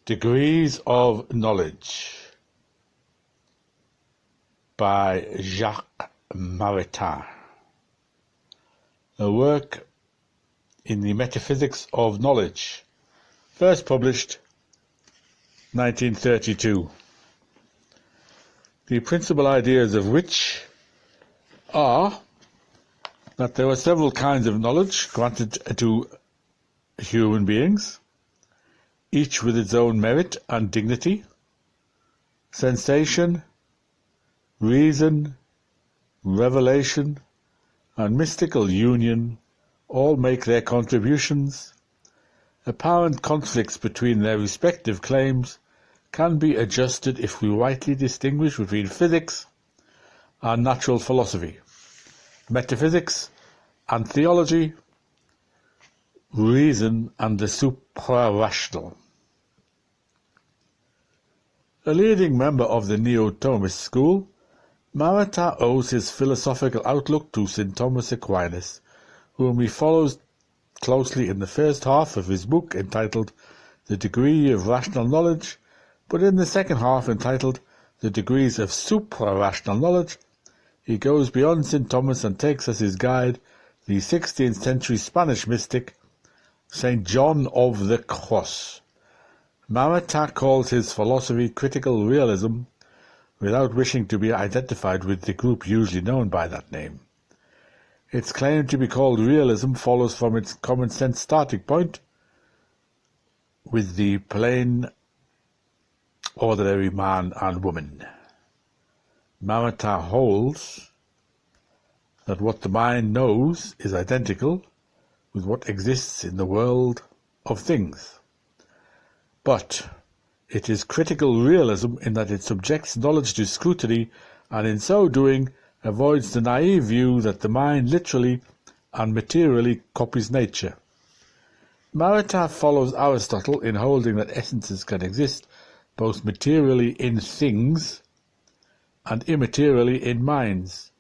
Degrees of Knowledge by Jacques Maritain, a work in the Metaphysics of Knowledge, first published 1932. The principal ideas of which are that there are several kinds of knowledge granted to human beings, each with its own merit and dignity. Sensation, reason, revelation, and mystical union all make their contributions. Apparent conflicts between their respective claims can be adjusted if we rightly distinguish between physics and natural philosophy, metaphysics and theology, reason and the supra-rational. A leading member of the Neo-Thomist school, Maritain owes his philosophical outlook to St. Thomas Aquinas, whom he follows closely in the first half of his book entitled The Degree of Rational Knowledge, but in the second half entitled The Degrees of Supra-Rational Knowledge, he goes beyond St. Thomas and takes as his guide the 16th century Spanish mystic St. John of the Cross. Maritain calls his philosophy critical realism, without wishing to be identified with the group usually known by that name. Its claim to be called realism follows from its common-sense starting point, with the plain, ordinary man and woman. Maritain holds that what the mind knows is identical with what exists in the world of things. But it is critical realism in that it subjects knowledge to scrutiny and in so doing avoids the naive view that the mind literally and materially copies nature. Maritain follows Aristotle in holding that essences can exist both materially in things and immaterially in minds.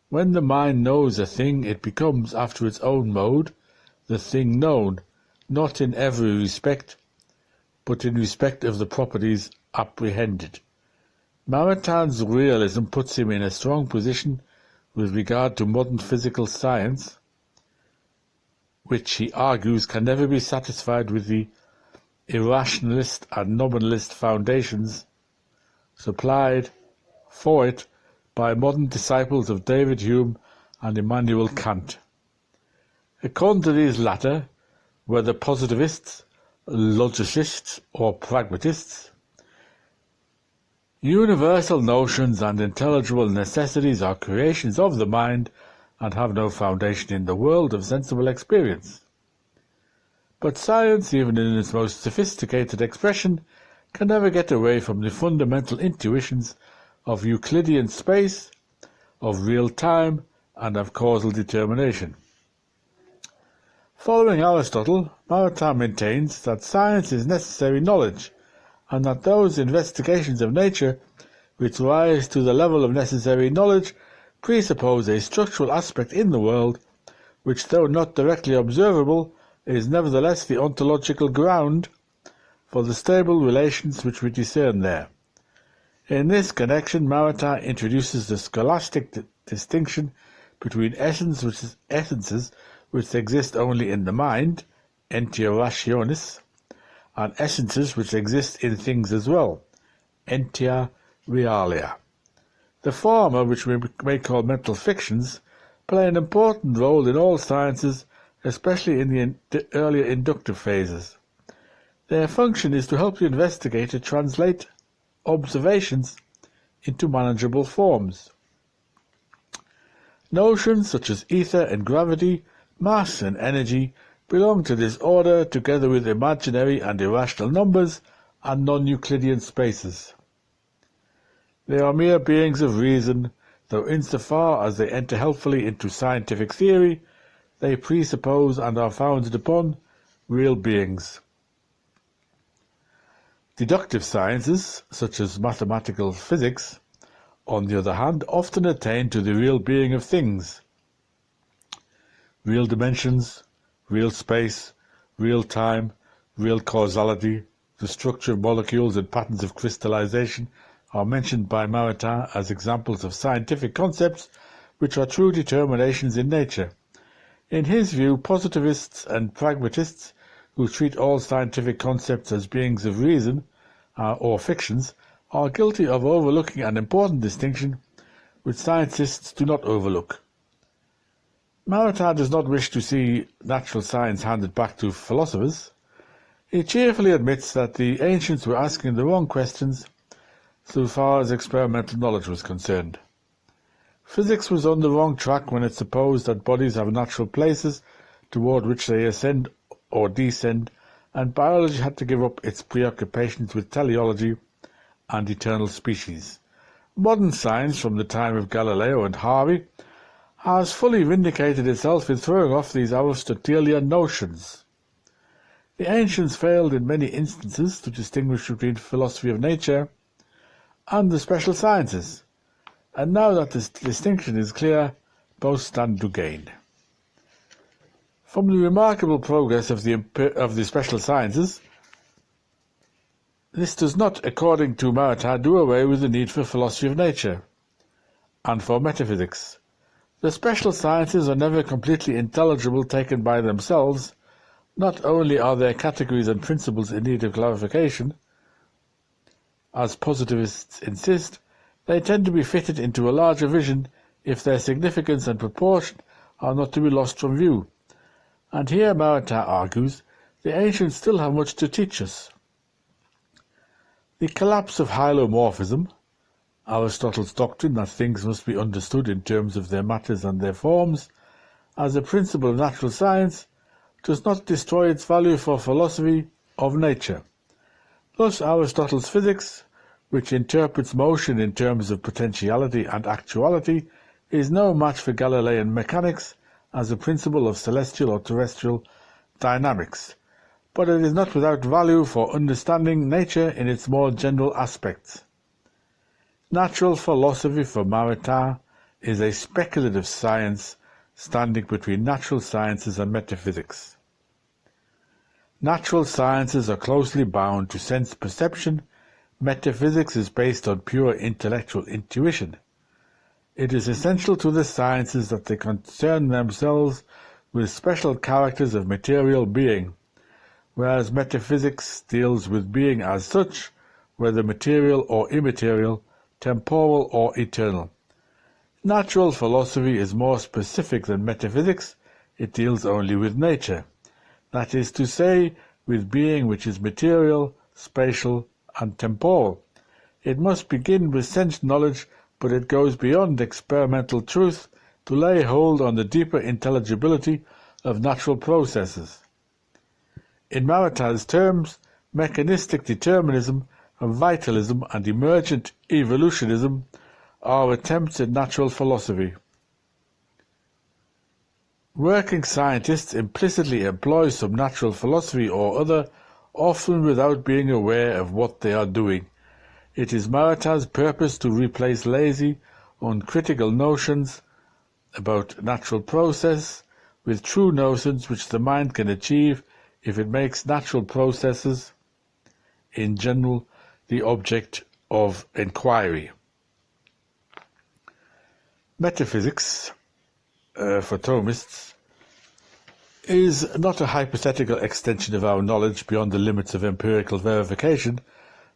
When the mind knows a thing, it becomes, after its own mode, the thing known, not in every respect, but in respect of the properties apprehended. Maritain's realism puts him in a strong position with regard to modern physical science, which he argues can never be satisfied with the irrationalist and nominalist foundations supplied for it by modern disciples of David Hume and Immanuel Kant. According to these latter, whether positivists, logicists or pragmatists, universal notions and intelligible necessities are creations of the mind and have no foundation in the world of sensible experience. But science, even in its most sophisticated expression, can never get away from the fundamental intuitions of Euclidean space, of real time, and of causal determination. Following Aristotle, Maritain maintains that science is necessary knowledge, and that those investigations of nature which rise to the level of necessary knowledge presuppose a structural aspect in the world, which, though not directly observable, is nevertheless the ontological ground for the stable relations which we discern there. In this connection, Maritain introduces the scholastic distinction between essences which exist only in the mind, entia rationis, and essences which exist in things as well, entia realia. The former, which we may call mental fictions, play an important role in all sciences, especially in the earlier inductive phases. Their function is to help the investigator translate observations into manageable forms. Notions such as ether and gravity, mass and energy belong to this order, together with imaginary and irrational numbers and non-Euclidean spaces. They are mere beings of reason, though insofar as they enter helpfully into scientific theory, they presuppose and are founded upon real beings. Deductive sciences, such as mathematical physics, on the other hand, often attain to the real being of things. Real dimensions, real space, real time, real causality, the structure of molecules and patterns of crystallization are mentioned by Maritain as examples of scientific concepts which are true determinations in nature. In his view, positivists and pragmatists who treat all scientific concepts as beings of reason or fictions are guilty of overlooking an important distinction which scientists do not overlook. Maritain does not wish to see natural science handed back to philosophers. He cheerfully admits that the ancients were asking the wrong questions so far as experimental knowledge was concerned. Physics was on the wrong track when it supposed that bodies have natural places toward which they ascend or descend, and biology had to give up its preoccupations with teleology and eternal species. Modern science, from the time of Galileo and Harvey, has fully vindicated itself in throwing off these Aristotelian notions. The ancients failed in many instances to distinguish between philosophy of nature and the special sciences, and now that this distinction is clear, both stand to gain. From the remarkable progress of the special sciences, this does not, according to Maritain, do away with the need for philosophy of nature and for metaphysics. The special sciences are never completely intelligible taken by themselves. Not only are their categories and principles in need of clarification, as positivists insist, they tend to be fitted into a larger vision if their significance and proportion are not to be lost from view. And here Maritain argues, the ancients still have much to teach us. The collapse of hylomorphism, Aristotle's doctrine that things must be understood in terms of their matters and their forms, as a principle of natural science, does not destroy its value for philosophy of nature. Thus Aristotle's physics, which interprets motion in terms of potentiality and actuality, is no match for Galilean mechanics as a principle of celestial or terrestrial dynamics, but it is not without value for understanding nature in its more general aspects. Natural philosophy for Maritain is a speculative science standing between natural sciences and metaphysics. Natural sciences are closely bound to sense perception. Metaphysics is based on pure intellectual intuition. It is essential to the sciences that they concern themselves with special characters of material being, whereas metaphysics deals with being as such, whether material or immaterial, temporal or eternal. Natural philosophy is more specific than metaphysics. It deals only with nature, that is to say, with being which is material, spatial, and temporal. It must begin with sense knowledge, but it goes beyond experimental truth to lay hold on the deeper intelligibility of natural processes. In Maritain's terms, mechanistic determinism, vitalism, and emergent evolutionism are attempts at natural philosophy. Working scientists implicitly employ some natural philosophy or other, often without being aware of what they are doing. It is Maritain's purpose to replace lazy, uncritical notions about natural process with true notions which the mind can achieve if it makes natural processes, in general, the object of inquiry. Metaphysics, for Thomists, is not a hypothetical extension of our knowledge beyond the limits of empirical verification,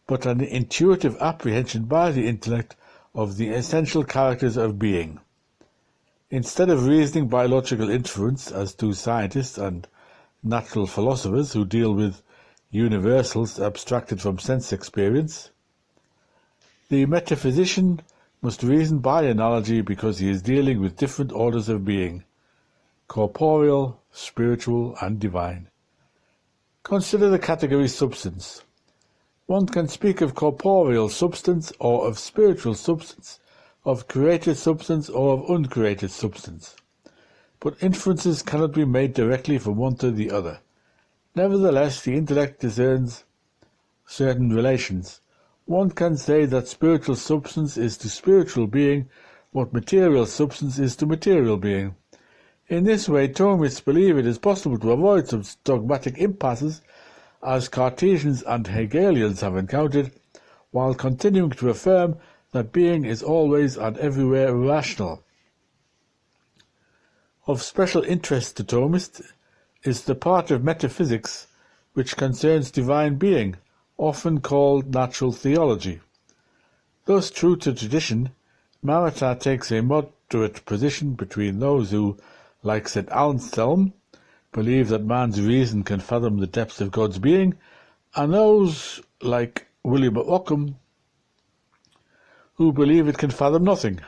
but an intuitive apprehension by the intellect of the essential characters of being. Instead of reasoning by logical inference, as do scientists and natural philosophers who deal with universals abstracted from sense experience, the metaphysician must reason by analogy because he is dealing with different orders of being, corporeal, spiritual, and divine. Consider the category substance. One can speak of corporeal substance or of spiritual substance, of created substance or of uncreated substance, but inferences cannot be made directly from one to the other. Nevertheless, the intellect discerns certain relations. One can say that spiritual substance is to spiritual being what material substance is to material being. In this way, Thomists believe it is possible to avoid some dogmatic impasses as Cartesians and Hegelians have encountered, while continuing to affirm that being is always and everywhere rational. Of special interest to Thomists is the part of metaphysics which concerns divine being, often called natural theology. Thus, true to tradition, Maritain takes a moderate position between those who, like St. Anselm, believe that man's reason can fathom the depths of God's being, and those, like William of Ockham, who believe it can fathom nothing.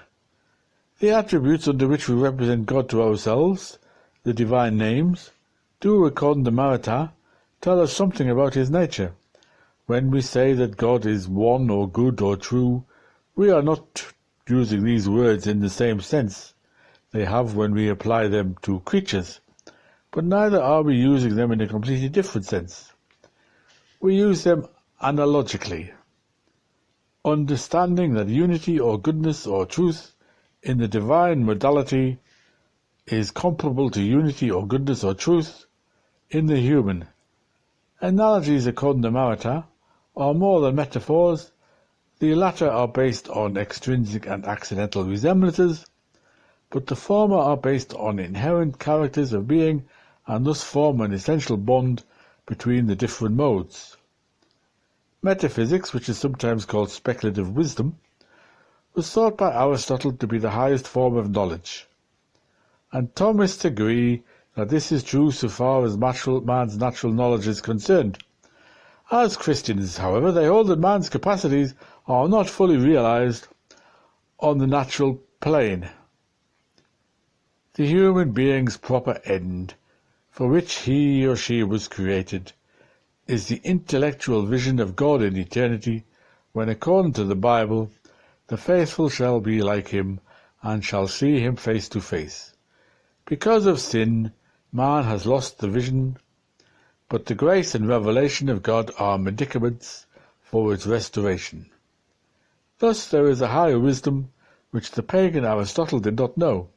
The attributes under which we represent God to ourselves, the divine names, do, according to Maritain, tell us something about his nature. When we say that God is one or good or true, we are not using these words in the same sense they have when we apply them to creatures, but neither are we using them in a completely different sense. We use them analogically, understanding that unity or goodness or truth in the divine modality is comparable to unity or goodness or truth in the human. Analogies, according to Maritain, are more than metaphors. The latter are based on extrinsic and accidental resemblances, but the former are based on inherent characters of being and thus form an essential bond between the different modes. Metaphysics, which is sometimes called speculative wisdom, was thought by Aristotle to be the highest form of knowledge, and Thomists agree that this is true so far as man's natural knowledge is concerned. As Christians, however, they hold that man's capacities are not fully realized on the natural plane. The human being's proper end, for which he or she was created, is the intellectual vision of God in eternity, when, according to the Bible, the faithful shall be like him, and shall see him face to face. Because of sin, man has lost the vision, but the grace and revelation of God are medicaments for its restoration. Thus there is a higher wisdom which the pagan Aristotle did not know.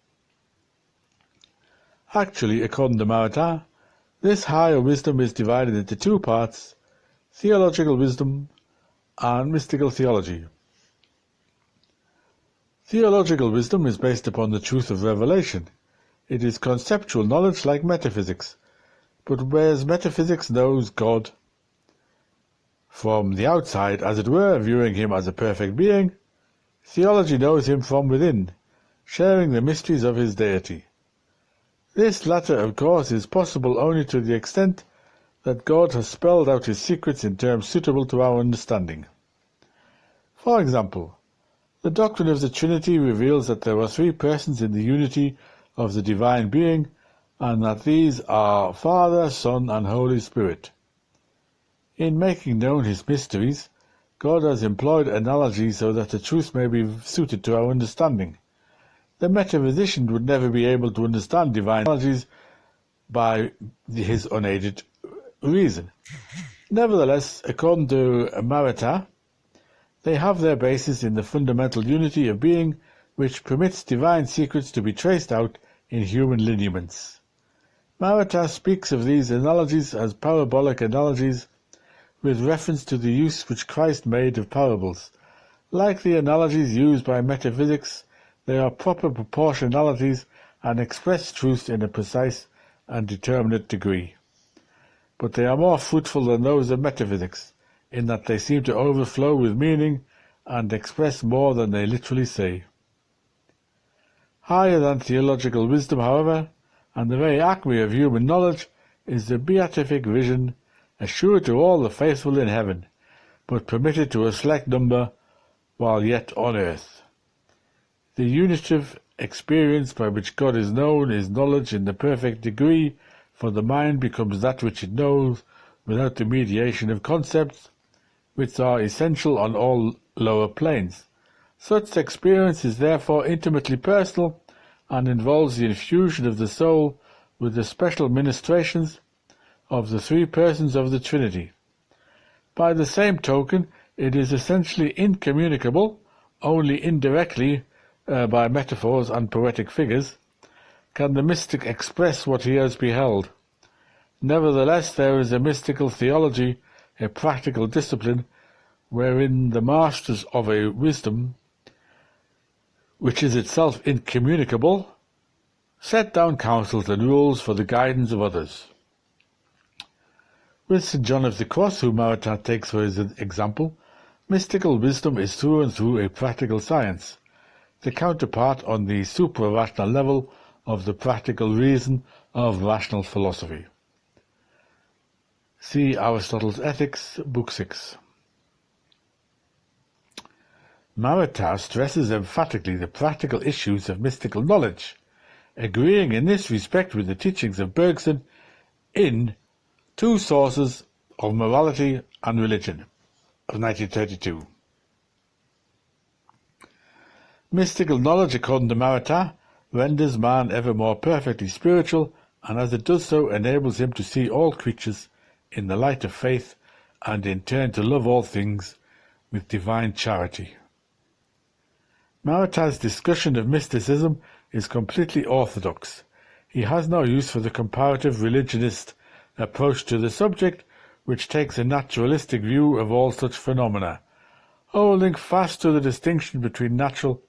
Actually, according to Maritain, this higher wisdom is divided into two parts: theological wisdom and mystical theology. Theological wisdom is based upon the truth of revelation. It is conceptual knowledge like metaphysics, but whereas metaphysics knows God from the outside, as it were, viewing him as a perfect being, theology knows him from within, sharing the mysteries of his deity. This latter, of course, is possible only to the extent that God has spelled out his secrets in terms suitable to our understanding. For example, the doctrine of the Trinity reveals that there are three persons in the unity of the divine being, and that these are Father, Son, and Holy Spirit. In making known his mysteries, God has employed analogy so that the truth may be suited to our understanding. The metaphysician would never be able to understand divine analogies by his unaided reason. Nevertheless, according to Maritain, they have their basis in the fundamental unity of being, which permits divine secrets to be traced out in human lineaments. Maritain speaks of these analogies as parabolic analogies, with reference to the use which Christ made of parables. Like the analogies used by metaphysics, they are proper proportionalities and express truth in a precise and determinate degree. But they are more fruitful than those of metaphysics, in that they seem to overflow with meaning and express more than they literally say. Higher than theological wisdom, however, and the very acme of human knowledge, is the beatific vision, assured to all the faithful in heaven, but permitted to a select number while yet on earth. The unitive experience by which God is known is knowledge in the perfect degree, for the mind becomes that which it knows without the mediation of concepts, which are essential on all lower planes. Such experience is therefore intimately personal, and involves the infusion of the soul with the special ministrations of the three persons of the Trinity. By the same token, it is essentially incommunicable. Only indirectly, by metaphors and poetic figures, can the mystic express what he has beheld. Nevertheless, there is a mystical theology, a practical discipline, wherein the masters of a wisdom, which is itself incommunicable, set down counsels and rules for the guidance of others. With St. John of the Cross, whom Maritain takes for his example, mystical wisdom is through and through a practical science, the counterpart on the supra-rational level of the practical reason of rational philosophy. See Aristotle's Ethics, Book 6. Maritain stresses emphatically the practical issues of mystical knowledge, agreeing in this respect with the teachings of Bergson in Two Sources of Morality and Religion of 1932. Mystical knowledge, according to Maritain, renders man ever more perfectly spiritual, and as it does so enables him to see all creatures in the light of faith and in turn to love all things with divine charity. Maritain's discussion of mysticism is completely orthodox. He has no use for the comparative religionist approach to the subject, which takes a naturalistic view of all such phenomena. Holding fast to the distinction between natural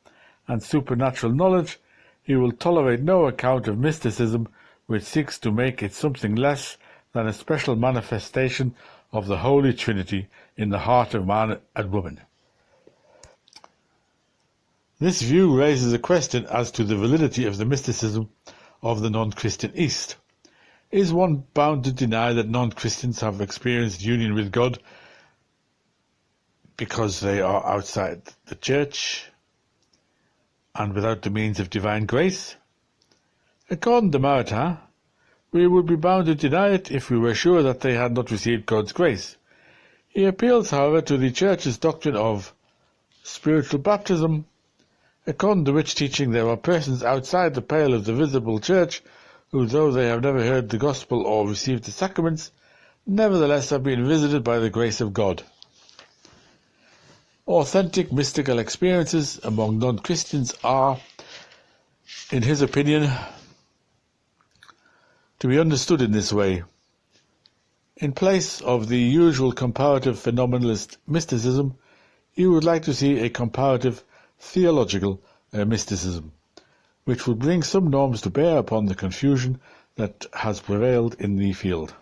and supernatural knowledge, he will tolerate no account of mysticism which seeks to make it something less than a special manifestation of the Holy Trinity in the heart of man and woman. This view raises a question as to the validity of the mysticism of the non-Christian East. Is one bound to deny that non-Christians have experienced union with God because they are outside the Church and without the means of divine grace? According to Maritain, we would be bound to deny it if we were sure that they had not received God's grace. He appeals, however, to the Church's doctrine of spiritual baptism, according to which teaching there are persons outside the pale of the visible Church who, though they have never heard the gospel or received the sacraments, nevertheless have been visited by the grace of God. Authentic mystical experiences among non-Christians are, in his opinion, to be understood in this way. In place of the usual comparative phenomenalist mysticism, he would like to see a comparative theological mysticism, which would bring some norms to bear upon the confusion that has prevailed in the field.